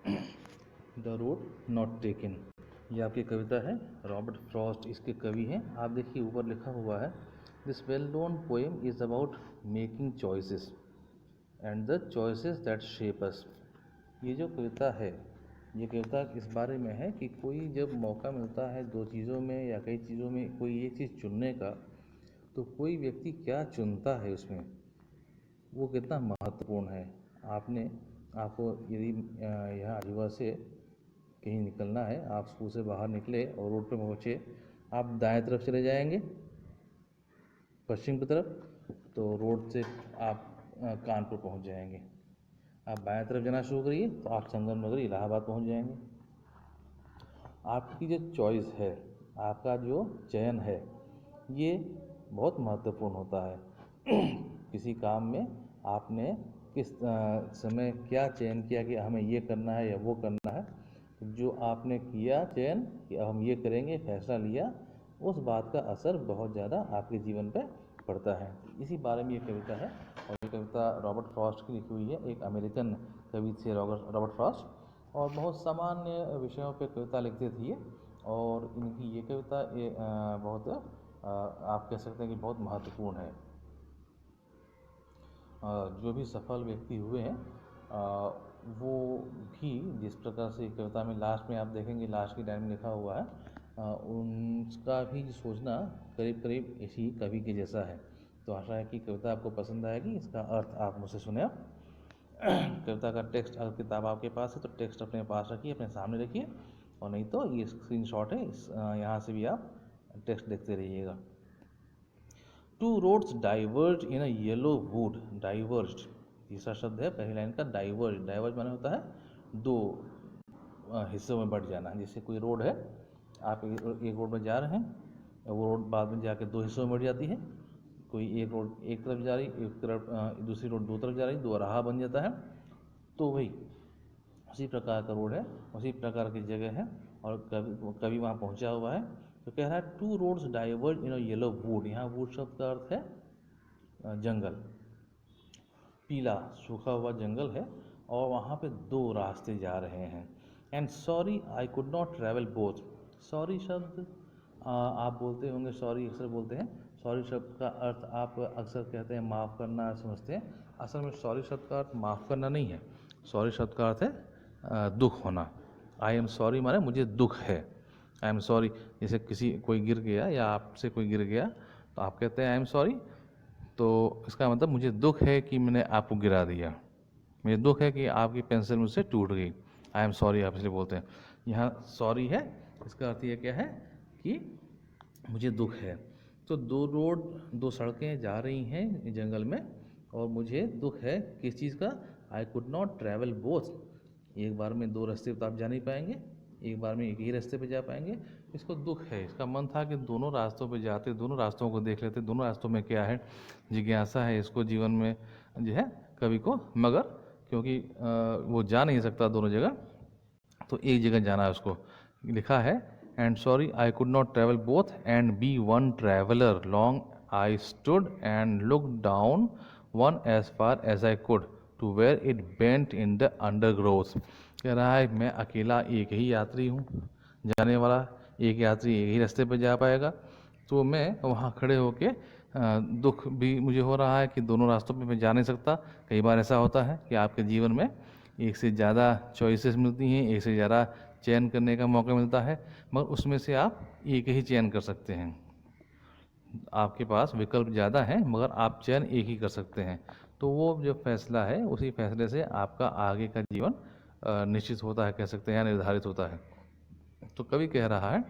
The road not taken, ये आपकी कविता है, रॉबर्ट फ्रॉस्ट इसके कवि हैं। आप देखिए ऊपर लिखा हुआ है, this well known poem is about making choices and the choices that shape us. ये जो कविता है, ये कविता इस बारे में है कि कोई जब मौका मिलता है दो चीज़ों में या कई चीज़ों में कोई एक चीज़ चुनने का, तो कोई व्यक्ति क्या चुनता है उसमें, वो कितना महत्वपूर्ण है। आपको यदि यहाँ रीवा से कहीं निकलना है, आप स्कूल से बाहर निकले और रोड पे पहुँचे, आप दाएं तरफ चले जाएंगे पश्चिम की तरफ, तो रोड से आप कानपुर पहुँच जाएंगे। आप बाएं तरफ जाना शुरू करिए तो आप संगम नगर इलाहाबाद पहुँच जाएंगे। आपकी जो चॉइस है, आपका जो चयन है, ये बहुत महत्वपूर्ण होता है। किसी काम में आपने किस समय क्या चयन किया कि हमें ये करना है या वो करना है, जो आपने किया चयन कि हम ये करेंगे, फैसला लिया, उस बात का असर बहुत ज़्यादा आपके जीवन पे पड़ता है। इसी बारे में ये कविता है, और ये कविता रॉबर्ट फ्रॉस्ट की लिखी हुई है, एक अमेरिकन कवि थे रॉबर्ट फ्रॉस्ट, और बहुत सामान्य विषयों पे कविता लिखते थे ये। और इनकी ये कविता बहुत आप कह सकते हैं कि बहुत महत्वपूर्ण है। जो भी सफल व्यक्ति हुए हैं वो भी जिस प्रकार से कविता में लास्ट में आप देखेंगे, लास्ट की लाइन में लिखा हुआ है, उनका भी सोचना करीब करीब इसी कवि के जैसा है। तो आशा है कि कविता आपको पसंद आएगी। इसका अर्थ आप मुझसे सुने। कविता का टेक्स्ट, अगर किताब आपके पास है तो टेक्स्ट अपने पास रखिए, अपने सामने रखिए, और नहीं तो ये स्क्रीनशॉट है, यहाँ से भी आप टेक्स्ट देखते रहिएगा। Two roads diverge in a yellow would. Diverge तीसरा शब्द है पहली लाइन का, डाइवर्ज। डाइवर्ज माने होता है दो हिस्सों में बढ़ जाना। जैसे कोई रोड है, आप एक रोड में जा रहे हैं, वो रोड बाद में जाके दो हिस्सों में बढ़ जाती है। कोई एक रोड एक तरफ जा रही, एक तरफ दूसरी रोड दो तरफ जा रही, दो राह बन जाता है। तो वही उसी प्रकार का रोड है, उसी प्रकार की जगह है, और कभी वहाँ पहुँचा हुआ है। तो कह रहा है two roads diverge in a yellow would. यहाँ वुड शब्द का अर्थ है जंगल, पीला सूखा हुआ जंगल है, और वहाँ पे दो रास्ते जा रहे हैं। And sorry I could not travel both. Sorry शब्द आप बोलते होंगे, सॉरी अक्सर बोलते हैं। सॉरी शब्द का अर्थ आप अक्सर कहते हैं माफ़ करना समझते हैं। असल में सॉरी शब्द का अर्थ माफ़ करना नहीं है। सॉरी शब्द का अर्थ है दुख होना। आई एम सॉरी माने मुझे दुख है। आई एम सॉरी, जैसे कोई गिर गया या आपसे कोई गिर गया तो आप कहते हैं आई एम सॉरी, तो इसका मतलब मुझे दुख है कि मैंने आपको गिरा दिया, मुझे दुख है कि आपकी पेंसिल मुझसे टूट गई। आई एम सॉरी आप इसलिए बोलते हैं। यहाँ सॉरी है, इसका अर्थ ये क्या है कि मुझे दुख है। तो दो सड़कें जा रही हैं जंगल में, और मुझे दुख है किस चीज़ का, आई कुड नॉट ट्रैवल बोथ। एक बार में दो रास्ते तो आप जा नहीं पाएंगे, एक बार में एक ही रास्ते पे जा पाएंगे। इसको दुख है। इसका मन था कि दोनों रास्तों पे जाते, दोनों रास्तों को देख लेते, दोनों रास्तों में क्या है, जिज्ञासा है इसको जीवन में जो है कवि को, मगर क्योंकि वो जा नहीं सकता दोनों जगह, तो एक जगह जाना है उसको। लिखा है and sorry I could not travel both and be one traveller long I stood and look down one as far as I could to where it bent in the undergrowth. कह रहा है मैं अकेला एक ही यात्री हूँ, जाने वाला एक यात्री एक ही रास्ते पर जा पाएगा। तो मैं वहाँ खड़े होके दुख भी मुझे हो रहा है कि दोनों रास्तों पे मैं जा नहीं सकता। कई बार ऐसा होता है कि आपके जीवन में एक से ज़्यादा चॉइसेस मिलती हैं, एक से ज़्यादा चयन करने का मौका मिलता है, मगर उसमें से आप एक ही चयन कर सकते हैं। आपके पास विकल्प ज़्यादा हैं, मगर आप चयन एक ही कर सकते हैं। तो वो जो फैसला है, उसी फैसले से आपका आगे का जीवन निश्चित होता है, कह सकते हैं, या निर्धारित होता है। तो कवि कह रहा है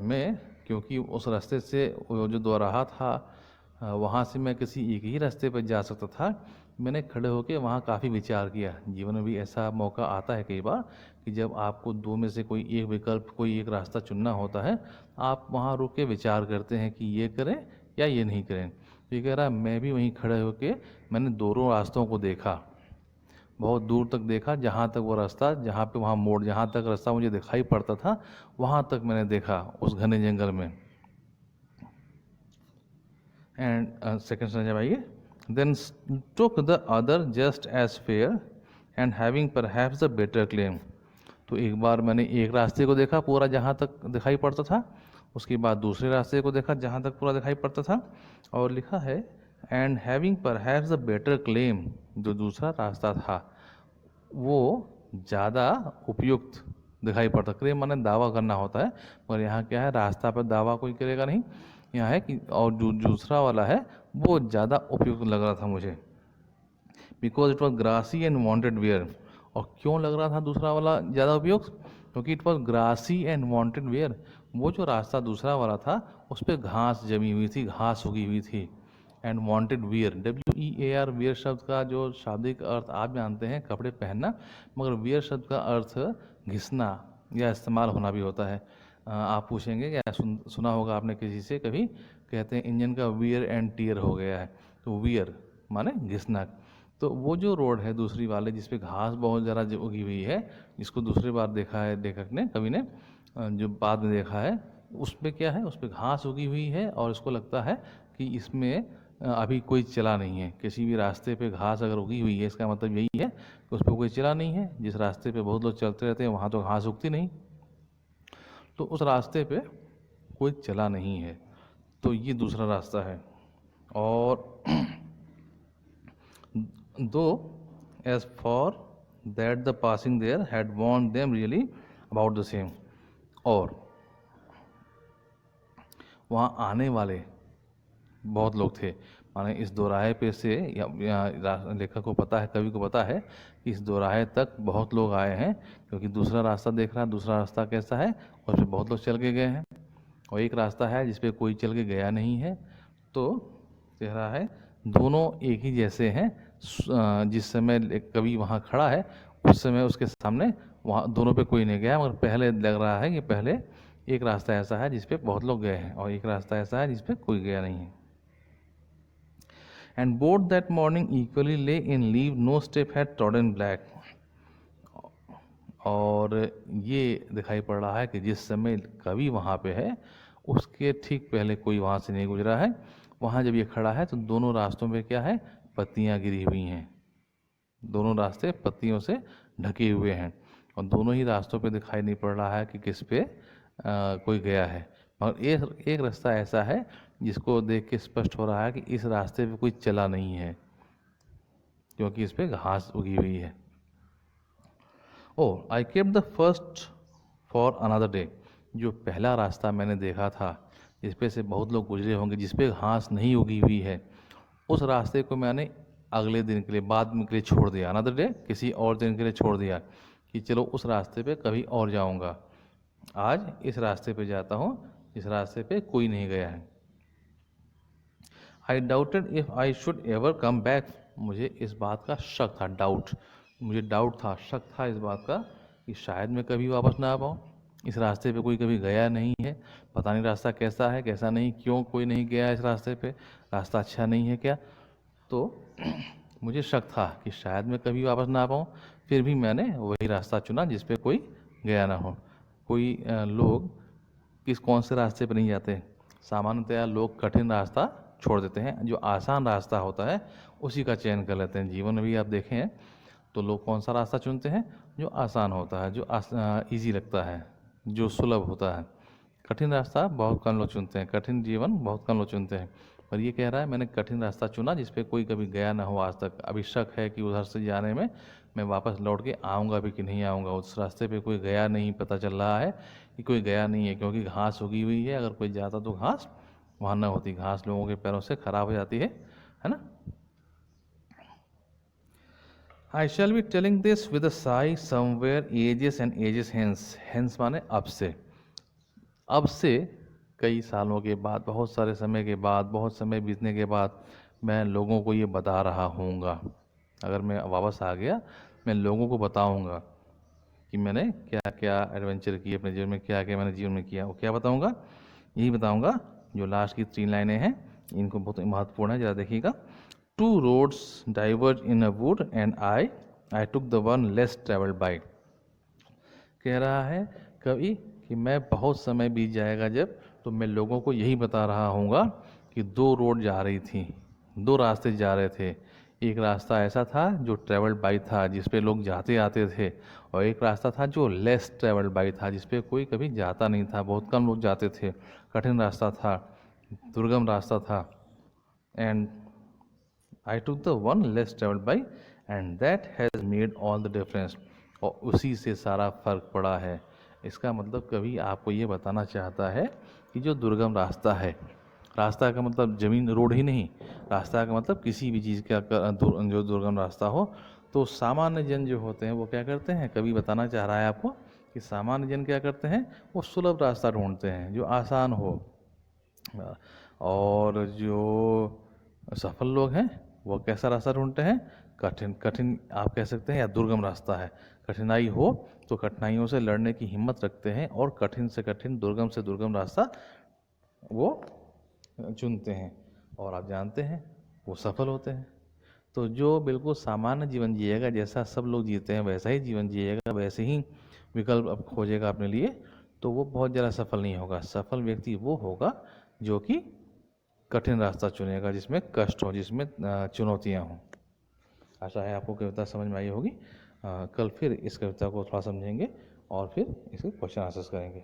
मैं, क्योंकि उस रास्ते से वो जो दोराहा था, वहाँ से मैं किसी एक ही रास्ते पर जा सकता था। मैंने खड़े होकर वहाँ काफ़ी विचार किया। जीवन में भी ऐसा मौका आता है कई बार कि जब आपको दो में से कोई एक विकल्प, कोई एक रास्ता चुनना होता है, आप वहाँ रुक के विचार करते हैं कि ये करें या ये नहीं करें। तो ये कह रहा है मैं भी वहीं खड़े होकर मैंने दोनों रास्तों को देखा, बहुत दूर तक देखा, जहाँ तक वो रास्ता, जहाँ पे वहाँ मोड़, जहाँ तक रास्ता मुझे दिखाई पड़ता था, वहाँ तक मैंने देखा उस घने जंगल में। एंड सेकेंड समझ आइए, then took the other just as fair and having perhaps a better claim. तो एक बार मैंने एक रास्ते को देखा पूरा जहाँ तक दिखाई पड़ता था, उसके बाद दूसरे रास्ते को देखा जहाँ तक पूरा दिखाई पड़ता था, और लिखा है and having perhaps a better claim. जो दूसरा रास्ता था वो ज़्यादा उपयुक्त दिखाई पड़ता। क्लेम माने दावा करना होता है, मगर यहाँ क्या है, रास्ता पर दावा कोई करेगा नहीं। यहाँ है कि और जो दूसरा वाला है वो ज़्यादा उपयुक्त लग रहा था मुझे, because it was grassy and wanted wear. और क्यों लग रहा था दूसरा वाला ज़्यादा उपयुक्त? क्योंकि it was grassy and wanted wear. वो जो रास्ता दूसरा वाला था उस पर घास जमी हुई थी, घास उगी हुई थी। And wanted wear, WEAR, wear शब्द का जो शाब्दिक अर्थ आप जानते हैं कपड़े पहनना, मगर वियर शब्द का अर्थ घिसना या इस्तेमाल होना भी होता है। आप पूछेंगे क्या सुना होगा आपने किसी से कभी, कहते हैं इंजन का वियर एंड टीयर हो गया है। तो वियर माने घिसना। तो वो जो रोड है दूसरी वाले जिस पे घास बहुत ज़्यादा उगी हुई है, जिसको दूसरी बार देखा है लेखक ने, कवि ने, जो बाद में देखा है, उस पर क्या है, उस पर घास उगी हुई है और इसको लगता है कि इसमें अभी कोई चला नहीं है। किसी भी रास्ते पे घास अगर उगी हुई है इसका मतलब यही है कि उस पर कोई चला नहीं है। जिस रास्ते पे बहुत लोग चलते रहते हैं वहाँ तो घास उगती नहीं, तो उस रास्ते पे कोई चला नहीं है। तो ये दूसरा रास्ता है। और दो as for that the passing there had want them really about the same. और वहाँ आने वाले बहुत लोग थे, माने इस दोराहे पे से या लेखक को पता है, कवि को पता है कि इस दोराहे तक बहुत लोग आए हैं, क्योंकि दूसरा रास्ता देख रहा है, दूसरा रास्ता कैसा है, और उस पर बहुत लोग चल के गए हैं, और एक रास्ता है जिस पे कोई चल के गया नहीं है। तो कह रहा है दोनों एक ही जैसे हैं। जिस समय कवि वहाँ खड़ा है उस समय उसके सामने वहाँ दोनों पे कोई नहीं गया, मगर पहले लग रहा है कि पहले एक रास्ता ऐसा है जिस पे बहुत लोग गए हैं और एक रास्ता ऐसा है जिस पे कोई गया नहीं है। And both that morning equally lay in leave, no step had trodden black. और ये दिखाई पड़ रहा है कि जिस समय कवि वहाँ पे है उसके ठीक पहले कोई वहाँ से नहीं गुजरा है। वहाँ जब ये खड़ा है तो दोनों रास्तों पे क्या है, पत्तियाँ गिरी हुई हैं। दोनों रास्ते पत्तियों से ढके हुए हैं और दोनों ही रास्तों पे दिखाई नहीं पड़ रहा है कि किस पे कोई गया है। और एक रास्ता ऐसा है जिसको देख के स्पष्ट हो रहा है कि इस रास्ते पे कोई चला नहीं है, क्योंकि इस पे घास उगी हुई है। I kept the first for another day. जो पहला रास्ता मैंने देखा था जिस पे से बहुत लोग गुजरे होंगे, जिस पे घास नहीं उगी हुई है, उस रास्ते को मैंने अगले दिन के लिए, बाद में के लिए छोड़ दिया। अनदर डे, किसी और दिन के लिए छोड़ दिया कि चलो उस रास्ते पे कभी और जाऊंगा। आज इस रास्ते पे जाता हूँ जिस रास्ते पे कोई नहीं गया है। आई doubted if I should ever come back. मुझे इस बात का शक था, डाउट, मुझे डाउट था, शक था इस बात का कि शायद मैं कभी वापस ना आ पाऊँ। इस रास्ते पे कोई कभी गया नहीं है, पता नहीं रास्ता कैसा है कैसा नहीं, क्यों कोई नहीं गया इस रास्ते पे, रास्ता अच्छा नहीं है क्या। तो मुझे शक था कि शायद मैं कभी वापस ना आ पाऊँ। फिर भी मैंने वही रास्ता चुना जिस पे कोई गया ना हो। कोई लोग कौन से रास्ते पर नहीं जाते, सामान्यतया लोग कठिन रास्ता छोड़ देते हैं, जो आसान रास्ता होता है उसी का चयन कर लेते हैं। जीवन में भी आप देखें तो लोग कौन सा रास्ता चुनते हैं, जो आसान होता है, जो ईजी लगता है, जो सुलभ होता है। कठिन रास्ता बहुत कम लोग चुनते हैं, कठिन जीवन बहुत कम लोग चुनते हैं। पर ये कह रहा है मैंने कठिन रास्ता चुना जिस पे कोई कभी गया ना हो आज तक। अभी शक है कि उधर से जाने में मैं वापस लौट के आऊँगा भी कि नहीं आऊँगा। उस रास्ते पे कोई गया नहीं, पता चल रहा है कि कोई गया नहीं है, क्योंकि घास उगी हुई है। अगर कोई जाता तो घास वहाँ ना होती, घास लोगों के पैरों से खराब हो जाती है ना। I shall be telling this with a sigh somewhere ages and ages hence. Hence माने अब से, अब से कई सालों के बाद, बहुत सारे समय के बाद, बहुत समय बीतने के बाद मैं लोगों को ये बता रहा हूँगा। अगर मैं वापस आ गया मैं लोगों को बताऊँगा कि मैंने क्या क्या एडवेंचर किए अपने जीवन में, क्या क्या मैंने जीवन में किया। वो क्या बताऊँगा, यही बताऊँगा जो लास्ट की 3 लाइनें हैं, इनको बहुत महत्वपूर्ण है, ज़रा देखिएगा। 2 roads diverged in a wood and I took the one less traveled by। कह रहा है कवि कि मैं बहुत समय बीत जाएगा जब, तो मैं लोगों को यही बता रहा हूँगा कि 2 रोड जा रही थी, 2 रास्ते जा रहे थे, एक रास्ता ऐसा था जो ट्रेवल्ड बाई था, जिस पे लोग जाते आते थे, और एक रास्ता था जो लेस ट्रेवल्ड बाई था, जिस पे कोई कभी जाता नहीं था, बहुत कम लोग जाते थे, कठिन रास्ता था, दुर्गम रास्ता था। And I took the one less travelled by, and that has made all the difference. और उसी से सारा फर्क पड़ा है। इसका मतलब कवि आपको ये बताना चाहता है कि जो दुर्गम रास्ता है, रास्ता का मतलब ज़मीन रोड ही नहीं, रास्ता का मतलब किसी भी चीज़ का जो दुर्गम रास्ता हो, तो सामान्य जन जो होते हैं वो क्या करते हैं, कवि बताना चाह रहा है आपको कि सामान्य जन क्या करते हैं, वो सुलभ रास्ता ढूंढते हैं जो आसान हो। और जो सफल लोग हैं वो कैसा रास्ता ढूंढते हैं, कठिन कठिन आप कह सकते हैं, या दुर्गम रास्ता है। कठिनाई हो तो कठिनाइयों से लड़ने की हिम्मत रखते हैं और कठिन से कठिन, दुर्गम से दुर्गम रास्ता वो चुनते हैं, और आप जानते हैं वो सफल होते हैं। तो जो बिल्कुल सामान्य जीवन जिएगा, जैसा सब लोग जीते हैं वैसा ही जीवन जिएगा, वैसे ही विकल्प अब खोजेगा अपने लिए, तो वो बहुत ज़्यादा सफल नहीं होगा। सफल व्यक्ति वो होगा जो कि कठिन रास्ता चुनेगा, जिसमें कष्ट हो, जिसमें चुनौतियाँ हों। आशा है आपको कविता समझ में आई होगी। कल फिर इस कविता को थोड़ा समझेंगे और फिर इसके क्वेश्चन आंसर्स करेंगे।